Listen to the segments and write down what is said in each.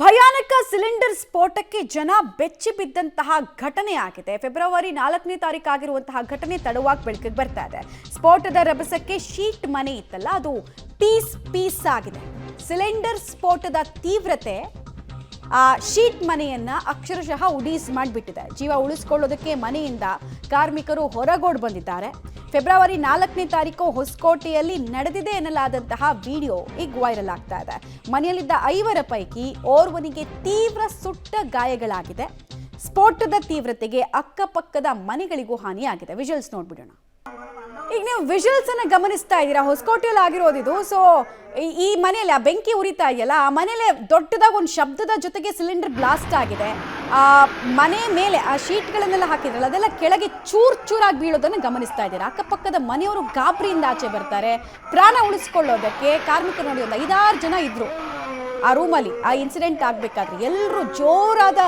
ಭಯಾನಕ ಸಿಲಿಂಡರ್ ಸ್ಫೋಟಕ್ಕೆ ಜನ ಬೆಚ್ಚಿ ಬಿದ್ದಂತಹ ಘಟನೆ ಆಗಿದೆ. ಫೆಬ್ರವರಿ 4ನೇ ತಾರೀಕು ಆಗಿರುವಂತಹ ಘಟನೆ ತಡವಾಗಿ ಬೆಳಕಿಗೆ ಬರ್ತಾ ಇದೆ. ಸ್ಫೋಟದ ರಭಸಕ್ಕೆ ಶೀಟ್ ಮನೆ ಇತ್ತಲ್ಲ, ಅದು ಪೀಸ್ ಆಗಿದೆ. ಸಿಲಿಂಡರ್ ಸ್ಫೋಟದ ತೀವ್ರತೆ ಆ ಶೀಟ್ ಮನೆಯನ್ನ ಅಕ್ಷರಶಃ ಉಡೀಸ್ ಮಾಡಿಬಿಟ್ಟಿದೆ. ಜೀವ ಉಳಿಸಿಕೊಳ್ಳೋದಕ್ಕೆ ಮನೆಯಿಂದ ಕಾರ್ಮಿಕರು ಹೊರಗೋಡ್ ಬಂದಿದ್ದಾರೆ. ಫೆಬ್ರವರಿ 4ನೇ ತಾರೀಕು ಹೊಸಕೋಟೆಯಲ್ಲಿ ನಡೆದಿದೆ ಎನ್ನಲಾದಂತಹ ವಿಡಿಯೋ ಈಗ ವೈರಲ್ ಆಗ್ತಾ ಇದೆ. ಮನೆಯಲ್ಲಿದ್ದ 5 ಪೈಕಿ ಓರ್ವನಿಗೆ ತೀವ್ರ ಸುಟ್ಟ ಗಾಯಗಳಾಗಿದೆ. ಸ್ಫೋಟದ ತೀವ್ರತೆಗೆ ಅಕ್ಕಪಕ್ಕದ ಮನೆಗಳಿಗೂ ಹಾನಿಯಾಗಿದೆ. ವಿಜುವಲ್ಸ್ ನೋಡ್ಬಿಡೋಣ. ಈಗ ನೀವು ವಿಜುವಲ್ಸ್ ಅನ್ನ ಗಮನಿಸ್ತಾ ಇದ್ದೀರಾ, ಹೊಸಕೋಟೆಯಲ್ಲಿ ಆಗಿರೋದಿದು. ಸೊ ಈ ಮನೆಯಲ್ಲಿ ಆ ಬೆಂಕಿ ಉರಿತಾ ಇದೆಯಲ್ಲ, ಆ ಮನೆಯಲ್ಲೇ ದೊಡ್ಡದಾಗಿ ಒಂದು ಶಬ್ದದ ಜೊತೆಗೆ ಸಿಲಿಂಡರ್ ಬ್ಲಾಸ್ಟ್ ಆಗಿದೆ. ಆ ಮನೆ ಮೇಲೆ ಆ ಶೀಟ್ಗಳನ್ನೆಲ್ಲ ಹಾಕಿದ್ರಲ್ಲ, ಅದೆಲ್ಲ ಕೆಳಗೆ ಚೂರಾಗಿ ಬೀಳೋದನ್ನು ಗಮನಿಸ್ತಾ ಇದ್ದೀರಾ. ಅಕ್ಕಪಕ್ಕದ ಮನೆಯವರು ಗಾಬರಿಯಿಂದ ಆಚೆ ಬರ್ತಾರೆ. ಪ್ರಾಣ ಉಳಿಸ್ಕೊಳ್ಳೋದಕ್ಕೆ ಕಾರ್ಮಿಕರು ನೋಡಿ ಒಂದು 5-6 ಜನ ಇದ್ರು ಆ ರೂಮಲ್ಲಿ. ಆ ಇನ್ಸಿಡೆಂಟ್ ಆಗಬೇಕಾದ್ರೆ ಎಲ್ಲರೂ ಜೋರಾದ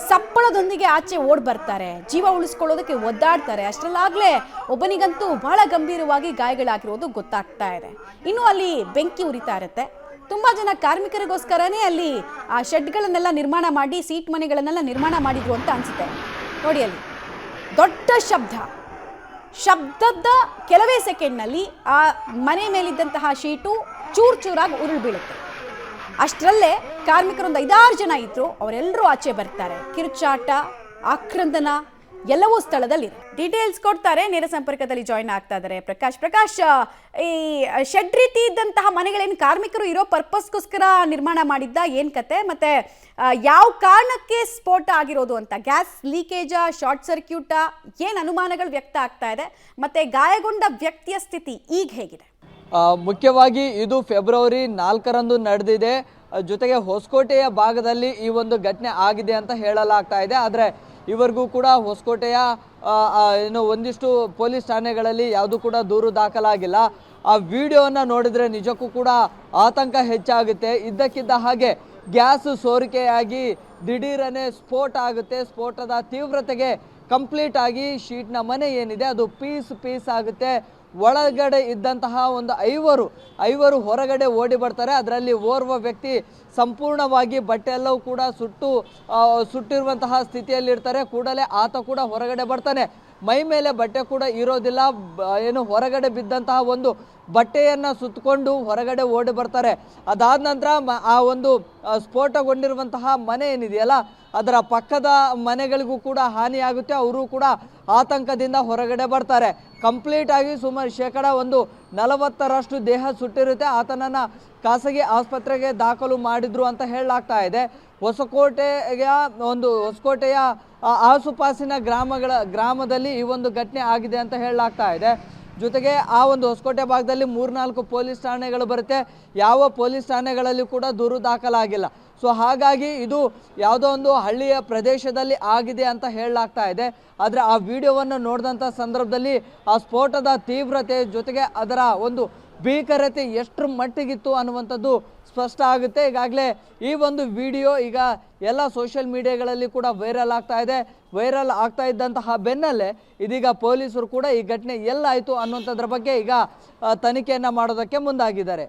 ಸಪ್ಪಳದೊಂದಿಗೆ ಆಚೆ ಓಡ್ ಬರ್ತಾರೆ, ಜೀವ ಉಳಿಸ್ಕೊಳ್ಳೋದಕ್ಕೆ ಒದ್ದಾಡ್ತಾರೆ. ಅಷ್ಟರಲ್ಲಾಗಲೇ ಒಬ್ಬನಿಗಂತೂ ಬಹಳ ಗಂಭೀರವಾಗಿ ಗಾಯಗಳಾಗಿರೋದು ಗೊತ್ತಾಗ್ತಾ ಇದೆ. ಇನ್ನು ಅಲ್ಲಿ ಬೆಂಕಿ ಉರಿತಾ ಇರುತ್ತೆ. ತುಂಬ ಜನ ಕಾರ್ಮಿಕರಿಗೋಸ್ಕರನೇ ಅಲ್ಲಿ ಆ ಶೆಡ್ಗಳನ್ನೆಲ್ಲ ನಿರ್ಮಾಣ ಮಾಡಿ, ಸೀಟ್ ಮನೆಗಳನ್ನೆಲ್ಲ ನಿರ್ಮಾಣ ಮಾಡಿದ್ರು ಅಂತ ಅನಿಸುತ್ತೆ. ನೋಡಿ, ಅಲ್ಲಿ ದೊಡ್ಡ ಶಬ್ದದ ಕೆಲವೇ ಸೆಕೆಂಡ್ನಲ್ಲಿ ಆ ಮನೆ ಮೇಲಿದ್ದಂತಹ ಶೀಟು ಚೂರಾಗಿ ಉರುಳು ಬೀಳುತ್ತೆ. ಅಷ್ಟರಲ್ಲೇ ಕಾರ್ಮಿಕರೊಂದು 5-6 ಜನ ಇದ್ರು, ಅವರೆಲ್ಲರೂ ಆಚೆ ಬರ್ತಾರೆ. ಕಿರುಚಾಟ, ಆಕ್ರಂದನ ಎಲ್ಲವೂ ಸ್ಥಳದಲ್ಲಿ. ಡೀಟೇಲ್ಸ್ ಕೊಡ್ತಾರೆ. ನೇರ ಸಂಪರ್ಕದಲ್ಲಿ ಜಾಯಿನ್ ಆಗ್ತಾ ಇದ್ದಾರೆ ಪ್ರಕಾಶ್. ಈ ಶೆಡ್ ರೀತಿ ಇದ್ದಂತಹ ಮನೆಗಳೇನು ಕಾರ್ಮಿಕರು ಇರೋ ಪರ್ಪಸ್ಗೋಸ್ಕರ ನಿರ್ಮಾಣ ಮಾಡಿದ್ದ, ಏನ್ ಕತೆ, ಮತ್ತೆ ಯಾವ ಕಾರಣಕ್ಕೆ ಸ್ಫೋಟ ಆಗಿರೋದು ಅಂತ, ಗ್ಯಾಸ್ ಲೀಕೇಜಾ, ಶಾರ್ಟ್ ಸರ್ಕ್ಯೂಟಾ, ಏನು ಅನುಮಾನಗಳು ವ್ಯಕ್ತ ಆಗ್ತಾ ಇದೆ, ಮತ್ತೆ ಗಾಯಗೊಂಡ ವ್ಯಕ್ತಿಯ ಸ್ಥಿತಿ ಈಗ ಹೇಗಿದೆ? ಮುಖ್ಯವಾಗಿ ಇದು ಫೆಬ್ರವರಿ 4ರಂದು ನಡೆದಿದೆ. ಜೊತೆಗೆ ಹೊಸಕೋಟೆಯ ಭಾಗದಲ್ಲಿ ಈ ಒಂದು ಘಟನೆ ಆಗಿದೆ ಅಂತ ಹೇಳಲಾಗ್ತಾ ಇದೆ. ಆದರೆ ಇವರಿಗೂ ಕೂಡ ಹೊಸಕೋಟೆಯ ಒಂದಿಷ್ಟು ಪೊಲೀಸ್ ಠಾಣೆಗಳಲ್ಲಿ ಯಾವುದೂ ಕೂಡ ದೂರು ದಾಖಲಾಗಿಲ್ಲ. ಆ ವಿಡಿಯೋವನ್ನು ನೋಡಿದರೆ ನಿಜಕ್ಕೂ ಕೂಡ ಆತಂಕ ಹೆಚ್ಚಾಗುತ್ತೆ. ಇದ್ದಕ್ಕಿದ್ದ ಹಾಗೆ ಗ್ಯಾಸ್ ಸೋರಿಕೆಯಾಗಿ ದಿಢೀರನೆ ಸ್ಫೋಟ ಆಗುತ್ತೆ. ಸ್ಫೋಟದ ತೀವ್ರತೆಗೆ ಕಂಪ್ಲೀಟ್ ಆಗಿ ಶೀಟ್ನ ಮನೆ ಏನಿದೆ ಅದು ಪೀಸ್ ಆಗುತ್ತೆ. ಒಳಗಡೆ ಇದ್ದಂತಹ ಒಂದು 5 ಹೊರಗಡೆ ಓಡಿ ಬರ್ತಾರೆ. ಅದರಲ್ಲಿ ಓರ್ವ ವ್ಯಕ್ತಿ ಸಂಪೂರ್ಣವಾಗಿ ಬಟ್ಟೆ ಎಲ್ಲವೂ ಕೂಡ ಸುಟ್ಟಿರುವಂತಹ ಸ್ಥಿತಿಯಲ್ಲಿರ್ತಾರೆ. ಕೂಡಲೇ ಆತ ಕೂಡ ಹೊರಗಡೆ ಬರ್ತಾನೆ. ಮೈ ಮೇಲೆ ಬಟ್ಟೆ ಕೂಡ ಇರೋದಿಲ್ಲ. ಹೊರಗಡೆ ಬಿದ್ದಂತಹ ಒಂದು ಬಟ್ಟೆಯನ್ನು ಸುತ್ತಕೊಂಡು ಹೊರಗಡೆ ಓಡಿ ಬರ್ತಾರೆ. ಅದಾದ ನಂತರ ಆ ಒಂದು ಸ್ಫೋಟಗೊಂಡಿರುವಂತಹ ಮನೆ ಏನಿದೆಯಲ್ಲ, ಅದರ ಪಕ್ಕದ ಮನೆಗಳಿಗೂ ಕೂಡ ಹಾನಿಯಾಗುತ್ತೆ. ಅವರು ಕೂಡ ಆತಂಕದಿಂದ ಹೊರಗಡೆ ಬರ್ತಾರೆ. ಕಂಪ್ಲೀಟ್ ಆಗಿ ಸುಮಾರು 40% ದೇಹ ಸುಟ್ಟಿರುತ್ತೆ. ಆತನನ್ನು ಖಾಸಗಿ ಆಸ್ಪತ್ರೆಗೆ ದಾಖಲು ಮಾಡಿದ್ರು ಅಂತ ಹೇಳಲಾಗ್ತಾ ಇದೆ. ಹೊಸಕೋಟೆಯ ಆಸುಪಾಸಿನ ಗ್ರಾಮದಲ್ಲಿ ಈ ಒಂದು ಘಟನೆ ಆಗಿದೆ ಅಂತ ಹೇಳಲಾಗ್ತಾ ಇದೆ. ಜೊತೆಗೆ ಆ ಒಂದು ಹೊಸಕೋಟೆ ಭಾಗದಲ್ಲಿ 3-4 ಪೊಲೀಸ್ ಠಾಣೆಗಳು ಬರುತ್ತೆ. ಯಾವ ಪೊಲೀಸ್ ಠಾಣೆಗಳಲ್ಲಿ ಕೂಡ ದೂರು ದಾಖಲಾಗಿಲ್ಲ. ಸೊ ಹಾಗಾಗಿ ಇದು ಯಾವುದೋ ಒಂದು ಹಳ್ಳಿಯ ಪ್ರದೇಶದಲ್ಲಿ ಆಗಿದೆ ಅಂತ ಹೇಳಲಾಗ್ತಾ ಇದೆ. ಆದರೆ ಆ ವಿಡಿಯೋವನ್ನು ನೋಡಿದಂಥ ಸಂದರ್ಭದಲ್ಲಿ ಆ ಸ್ಫೋಟದ ತೀವ್ರತೆ ಜೊತೆಗೆ ಅದರ ಒಂದು ಭೀಕರತೆ ಎಷ್ಟರ ಮಟ್ಟಿಗಿತ್ತು ಅನ್ನುವಂಥದ್ದು ಸ್ಪಷ್ಟ ಆಗುತ್ತೆ. ಈಗಾಗಲೇ ಈ ಒಂದು ವಿಡಿಯೋ ಈಗ ಎಲ್ಲ ಸೋಷಿಯಲ್ ಮೀಡಿಯಾಗಳಲ್ಲಿ ಕೂಡ ವೈರಲ್ ಆಗ್ತಾ ಇದೆ. ವೈರಲ್ ಆಗ್ತಾ ಇದ್ದಂತಹ ಬೆನ್ನಲ್ಲೇ ಇದೀಗ ಪೊಲೀಸರು ಕೂಡ ಈ ಘಟನೆ ಎಲ್ಲಾಯಿತು ಅನ್ನುವಂಥದ್ರ ಬಗ್ಗೆ ಈಗ ತನಿಖೆಯನ್ನು ಮಾಡೋದಕ್ಕೆ ಮುಂದಾಗಿದ್ದಾರೆ.